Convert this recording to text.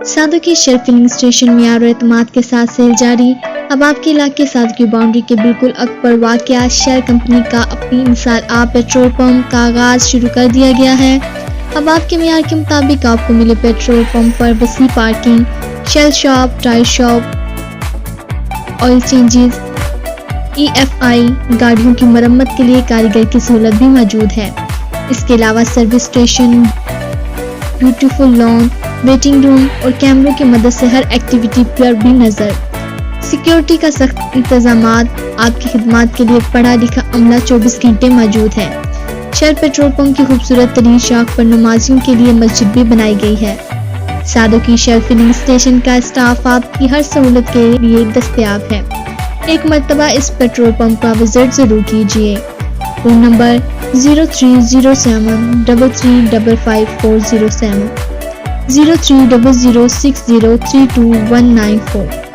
سادو کی shell filling station معیار و اعتماد کے ساتھ سیل جاری۔ اب آپ کے علاقے سادو کی باؤنڈری کے بالکل اگ پر واقع شیل کمپنی کا اپنی مثال آپ پیٹرول پمپ کا آغاز شروع کر دیا گیا ہے۔ اب آپ کے معیار کے مطابق آپ کو ملے پیٹرول پمپ پر وسیع parking, shell shop, tyre shop, oil changes, EFI گاڑیوں کی مرمت کے لیے کاریگر کی سہولت بھی موجود ہے۔ اس کے علاوہ service station, beautiful lawn, waiting room اور کیمروں کی مدد سے ہر ایکٹیویٹی پر بھی نظر۔ سیکیورٹی کا سخت انتظامات، آپ کی خدمات کے لیے پڑھا لکھا عملہ 24 گھنٹے موجود ہے۔ شیل پیٹرول پمپ کی خوبصورت ترین شاخ پر نمازیوں کے لیے مسجد بھی بنائی گئی ہے۔ سادو کی شیل فلنگ اسٹیشن کا اسٹاف آپ کی ہر سہولت کے لیے دستیاب ہے۔ ایک مرتبہ اس پیٹرول پمپ کا وزٹ ضرور کیجیے۔ Phone number 030733555407 030060321994